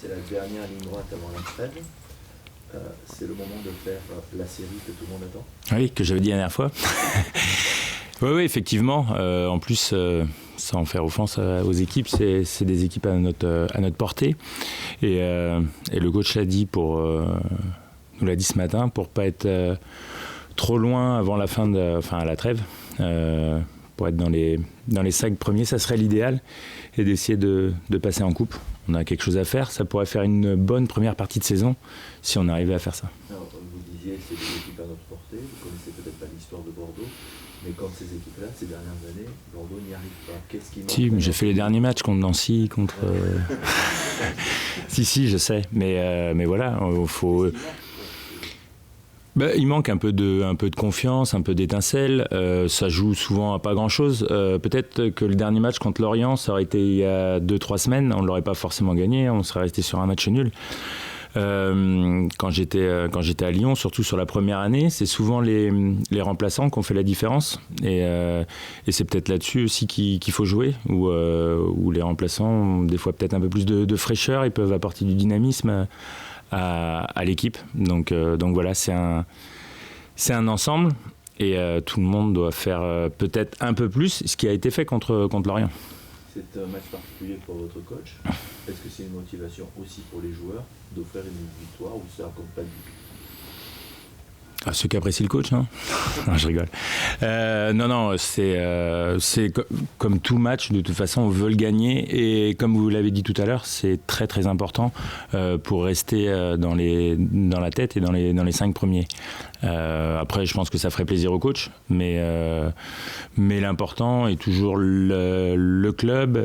c'est la dernière ligne droite avant la trêve. C'est le moment de faire la série que tout le monde attend. Oui, que j'avais dit la dernière fois. Oui, effectivement. En plus, sans faire offense aux équipes, c'est des équipes à notre portée. Et le coach l'a dit nous l'a dit ce matin, pour pas être trop loin avant la à la trêve. Pour être dans les 5 premiers, ça serait l'idéal, et d'essayer de passer en coupe. On a quelque chose à faire, ça pourrait faire une bonne première partie de saison si on arrivait à faire ça. Alors, vous disiez, c'est des équipes à notre portée, vous connaissez peut-être pas l'histoire de Bordeaux, mais comme ces équipes-là, ces dernières années, Bordeaux n'y arrive pas. Qu'est-ce qui manque? Si, mais j'ai fait les derniers matchs contre Nancy, contre... si, je sais, mais voilà, il faut... Il manque un peu de confiance, un peu d'étincelle. Ça joue souvent à pas grand-chose. Peut-être que le dernier match contre Lorient, ça aurait été il y a 2-3 semaines. On ne l'aurait pas forcément gagné. On serait resté sur un match nul. Quand j'étais à Lyon, surtout sur la première année, c'est souvent les remplaçants qui ont fait la différence. Et c'est peut-être là-dessus aussi qu'il faut jouer, où les remplaçants ont des fois peut-être un peu plus de fraîcheur. Ils peuvent apporter du dynamisme à l'équipe. Donc voilà, c'est un ensemble, et tout le monde doit faire peut-être un peu plus, ce qui a été fait contre Lorient. C'est un match particulier pour votre coach. Est-ce que c'est une motivation aussi pour les joueurs d'offrir une victoire, ou ça compte pas du tout? Ceux qui apprécient le coach, non, je rigole. Non, c'est comme tout match, de toute façon, on veut le gagner. Et comme vous l'avez dit tout à l'heure, c'est très très important pour rester dans la tête et dans les 5 premiers. Après, je pense que ça ferait plaisir au coach, mais l'important est toujours le club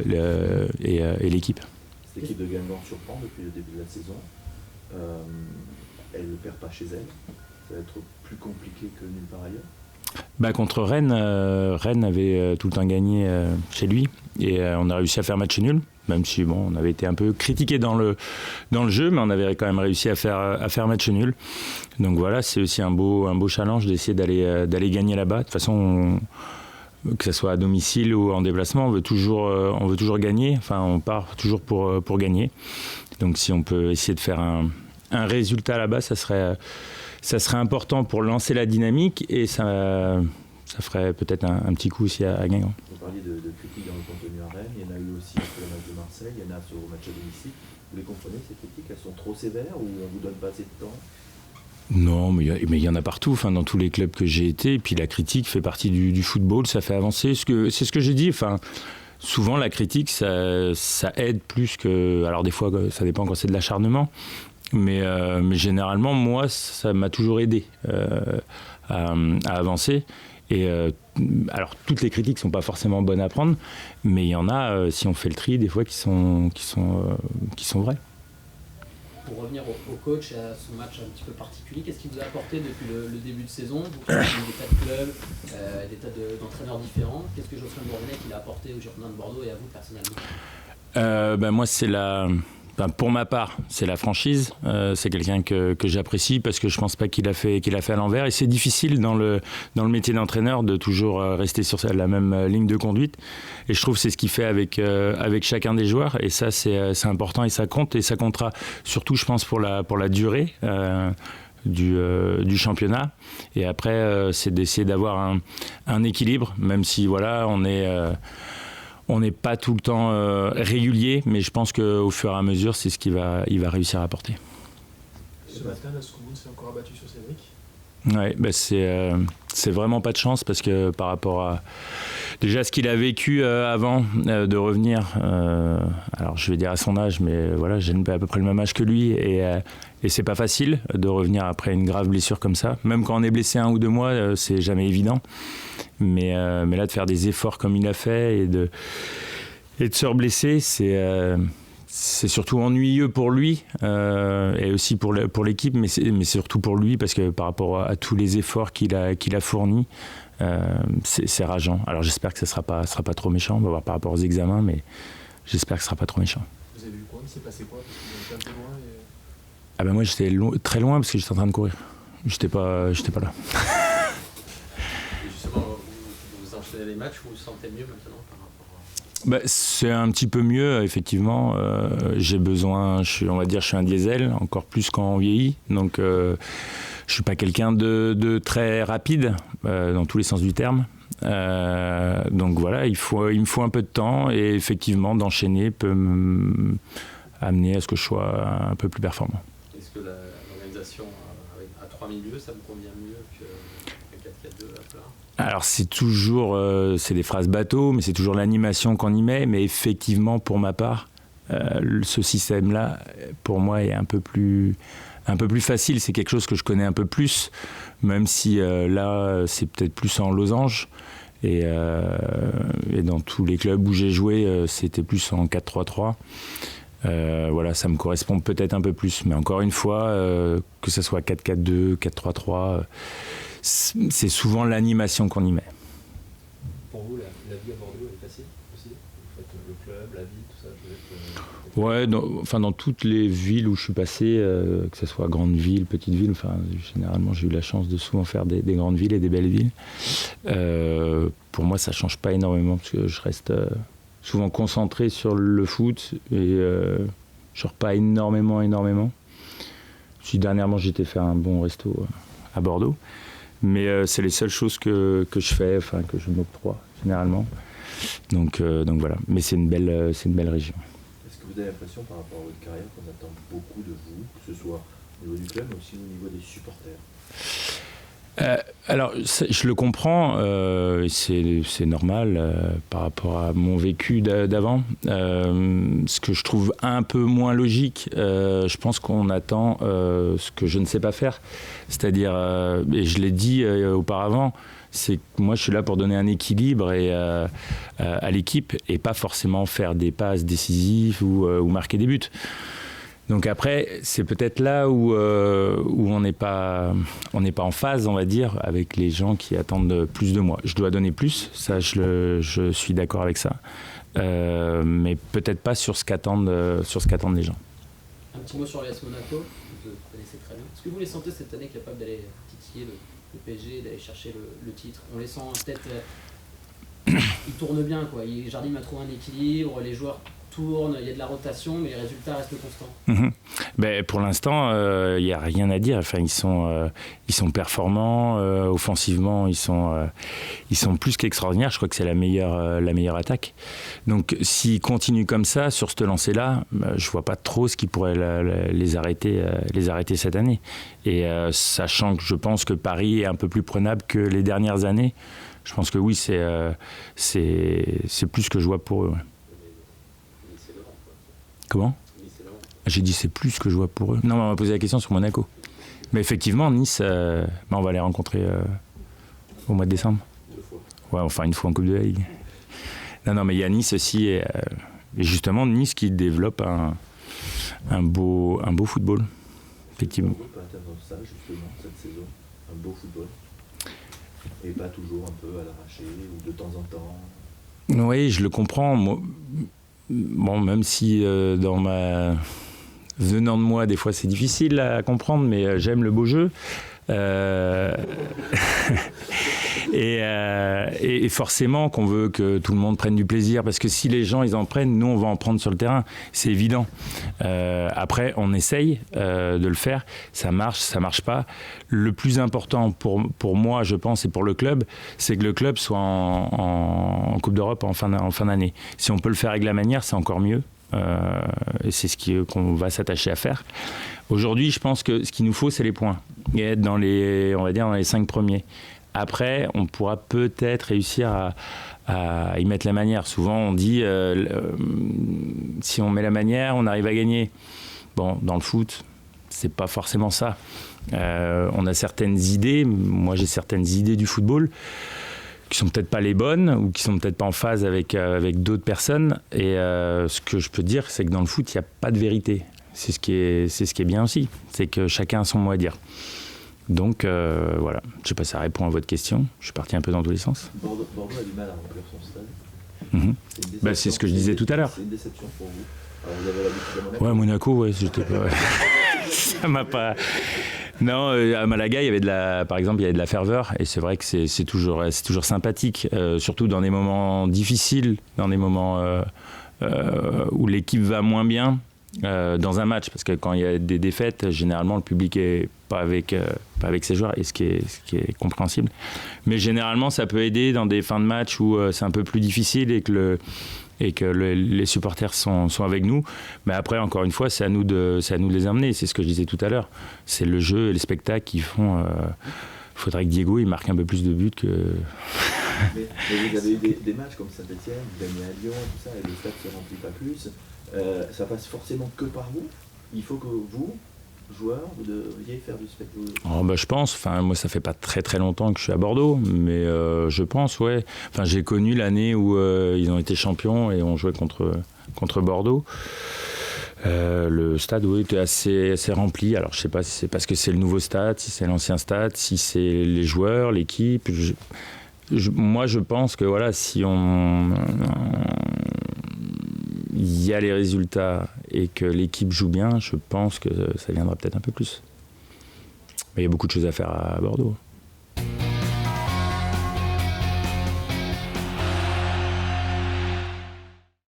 et l'équipe. Cette équipe de Guingamp surprend depuis le début de la saison. Elle ne perd pas chez elle. Ça va être plus compliqué que nulle part ailleurs. Contre Rennes, Rennes avait tout le temps gagné chez lui, et on a réussi à faire match nul, même si on avait été un peu critiqué dans le jeu, mais on avait quand même réussi à faire match nul. Donc voilà, c'est aussi un beau challenge d'essayer d'aller gagner là-bas. De toute façon, que ce soit à domicile ou en déplacement, on veut toujours gagner. Enfin, on part toujours pour gagner. Donc si on peut essayer de faire un résultat là-bas, ça serait important pour lancer la dynamique, et ça ferait peut-être un petit coup aussi à Guingamp. Vous parliez de critiques dans le contenu à Rennes, il y en a eu aussi sur le match de Marseille, il y en a sur le match à domicile. Vous les comprenez, ces critiques? Elles sont trop sévères, ou on ne vous donne pas assez de temps? Non, mais il y en a partout, dans tous les clubs que j'ai été. Et puis la critique fait partie du football, ça fait avancer. C'est ce que j'ai dit. Souvent la critique, ça aide plus que... Alors des fois, ça dépend quand c'est de l'acharnement. Mais généralement, moi, ça m'a toujours aidé à avancer. Et alors, toutes les critiques ne sont pas forcément bonnes à prendre, mais il y en a, si on fait le tri, des fois qui sont vraies. Pour revenir au coach et à son match un petit peu particulier, qu'est-ce qu'il vous a apporté depuis le début de saison? Vous qui avez des tas de clubs, des tas d'entraîneurs différents. Qu'est-ce que Geoffrey Bourgenat qu'il a apporté aux Girondins de Bordeaux et à vous personnellement? Moi, pour ma part, c'est la franchise. C'est quelqu'un que j'apprécie, parce que je pense pas qu'il a fait à l'envers. Et c'est difficile dans le métier d'entraîneur de toujours rester sur la même ligne de conduite. Et je trouve que c'est ce qu'il fait avec chacun des joueurs. Et ça, c'est important, et ça compte. Et ça comptera surtout, je pense, pour la durée du championnat. Et après, c'est d'essayer d'avoir un équilibre, même si on n'est pas tout le temps régulier, mais je pense qu'au fur et à mesure, c'est ce qu'il va réussir à apporter. Ce matin, Lascombe s'est encore abattu sur Cédric. Ouais, c'est vraiment pas de chance, parce que par rapport à déjà ce qu'il a vécu avant de revenir, alors je vais dire à son âge, mais voilà, j'ai à peu près le même âge que lui, et c'est pas facile de revenir après une grave blessure comme ça. Même quand on est blessé 1 ou 2 mois, c'est jamais évident. Mais là, de faire des efforts comme il a fait et de se reblesser, c'est surtout ennuyeux pour lui, et aussi pour l'équipe, mais surtout pour lui, parce que par rapport à tous les efforts qu'il a fournis, c'est rageant. Alors j'espère que ce sera pas trop méchant. On va voir par rapport aux examens, mais j'espère que ce sera pas trop méchant. Vous avez vu quoi? Il s'est passé quoi? Parce que vous êtes un peu loin et... Ah ben moi j'étais très loin, parce que j'étais en train de courir. J'étais pas là. Et justement, vous enchaînez les matchs, vous vous sentez mieux maintenant par rapport C'est un petit peu mieux, effectivement. J'ai besoin, on va dire, je suis un diesel, encore plus quand on vieillit. Donc, je suis pas quelqu'un de très rapide, dans tous les sens du terme. Donc voilà, il me faut un peu de temps et effectivement, d'enchaîner peut amener à ce que je sois un peu plus performant. Est-ce que l'organisation à 3 milieux, ça me convient mieux que 4-4-2 à plat? Alors c'est toujours, c'est des phrases bateau, mais c'est toujours l'animation qu'on y met. Mais effectivement, pour ma part, ce système-là, pour moi, est un peu plus facile. C'est quelque chose que je connais un peu plus, même si là, c'est peut-être plus en losange. Et dans tous les clubs où j'ai joué, c'était plus en 4-3-3. Voilà, ça me correspond peut-être un peu plus. Mais encore une fois, que ce soit 4-4-2, 4-3-3, c'est souvent l'animation qu'on y met. Pour vous, la vie à Bordeaux est facile aussi? Vous faites le club, la vie, tout ça? Ouais, dans toutes les villes où je suis passé, que ce soit grande ville, petite ville, généralement j'ai eu la chance de souvent faire des grandes villes et des belles villes. Pour moi, ça change pas énormément parce que je reste souvent concentré sur le foot et je sors pas énormément. Dernièrement, j'étais faire un bon resto à Bordeaux, mais c'est les seules choses que je fais, que je m'octroie généralement. Donc voilà, mais c'est une belle région. Est-ce que vous avez l'impression par rapport à votre carrière qu'on attend beaucoup de vous, que ce soit au niveau du club mais aussi au niveau des supporters? Alors, je le comprends, c'est normal par rapport à mon vécu d'avant. Ce que je trouve un peu moins logique, je pense qu'on attend ce que je ne sais pas faire. C'est-à-dire, et je l'ai dit auparavant, c'est que moi je suis là pour donner un équilibre à l'équipe et pas forcément faire des passes décisives ou marquer des buts. Donc après, c'est peut-être là où on n'est pas en phase, on va dire, avec les gens qui attendent plus de moi. Je dois donner plus, ça je suis d'accord avec ça, mais peut-être pas sur ce qu'attendent les gens. Un petit mot sur l'AS Monaco, vous connaissez très bien. Est-ce que vous les sentez cette année capables d'aller titiller le PSG, d'aller chercher le titre? On les sent peut-être... ils tournent bien, quoi. Jardim a trouvé un équilibre, les joueurs tournent, il y a de la rotation, mais les résultats restent constants. Pour l'instant, il n'y a rien à dire. Ils sont performants, offensivement, ils sont plus qu'extraordinaires. Je crois que c'est la meilleure attaque. Donc, s'ils continuent comme ça, sur ce lancer-là, je ne vois pas trop ce qui pourrait les arrêter cette année. Et sachant que je pense que Paris est un peu plus prenable que les dernières années, je pense que oui, c'est plus ce que je vois pour eux. Ouais. Comment ? J'ai dit c'est plus ce que je vois pour eux. Non, on m'a posé la question sur Monaco. Mais effectivement, Nice, on va les rencontrer au mois de décembre. 2 fois. Ouais, enfin une fois en Coupe de la Ligue. Non, mais il y a Nice aussi. Et justement, Nice qui développe un beau football. Effectivement. On peut atteindre ça, justement, cette saison. Un beau football. Et pas toujours un peu à l'arraché ou de temps en temps. Oui, je le comprends. Moi, bon, même si venant de moi, des fois c'est difficile à comprendre, mais j'aime le beau jeu. Et forcément qu'on veut que tout le monde prenne du plaisir, parce que si les gens ils en prennent, nous on va en prendre sur le terrain, c'est évident. Après on essaye de le faire, ça marche pas. Le plus important pour moi, je pense, et pour le club, c'est que le club soit en Coupe d'Europe en fin d'année. Si on peut le faire avec la manière, c'est encore mieux. Et c'est qu'on va s'attacher à faire. Aujourd'hui, je pense que ce qu'il nous faut, c'est les points. Et être dans les 5 premiers. Après, on pourra peut-être réussir à y mettre la manière. Souvent, on dit si on met la manière, on arrive à gagner. Bon, dans le foot, c'est pas forcément ça. On a certaines idées. Moi, j'ai certaines idées du football qui sont peut-être pas les bonnes ou qui sont peut-être pas en phase avec d'autres personnes. Et ce que je peux dire, c'est que dans le foot, il n'y a pas de vérité. C'est ce qui est bien aussi. C'est que chacun a son mot à dire. Donc voilà, je ne sais pas si ça répond à votre question. Je suis parti un peu dans tous les sens. Bordeaux a du mal à remplir son stade. C'est ce que je disais tout à l'heure. C'est une déception pour vous. Alors, vous avez l'habitude de Monaco. Ouais, Monaco, ouais, j'étais pas... ça m'a pas... Non, à Malaga, par exemple, il y avait de la ferveur, et c'est vrai que c'est toujours sympathique, surtout dans des moments difficiles, dans des moments où l'équipe va moins bien dans un match, parce que quand il y a des défaites, généralement le public est pas avec ses joueurs, et ce qui est compréhensible. Mais généralement, ça peut aider dans des fins de match où c'est un peu plus difficile et que les supporters sont avec nous. Mais après, encore une fois, c'est à nous de les emmener. C'est ce que je disais tout à l'heure. C'est le jeu et les spectacles qui font... Il faudrait que Diego il marque un peu plus de buts que... mais vous avez eu des matchs comme Saint-Etienne, vous gagnez à Lyon, tout ça, et le stade ne se remplit pas plus. Ça passe forcément que par vous. Il faut que vous, joueurs, vous deviez faire du spectacle. Je pense. Enfin, moi, ça fait pas très très longtemps que je suis à Bordeaux, mais je pense, ouais. Enfin, j'ai connu l'année où ils ont été champions et on jouait contre Bordeaux. Le stade, oui, était assez rempli. Alors, je sais pas si c'est parce que c'est le nouveau stade, si c'est l'ancien stade, si c'est les joueurs, l'équipe. Moi, je pense que voilà, si il y a les résultats et que l'équipe joue bien, je pense que ça viendra peut-être un peu plus. Mais il y a beaucoup de choses à faire à Bordeaux.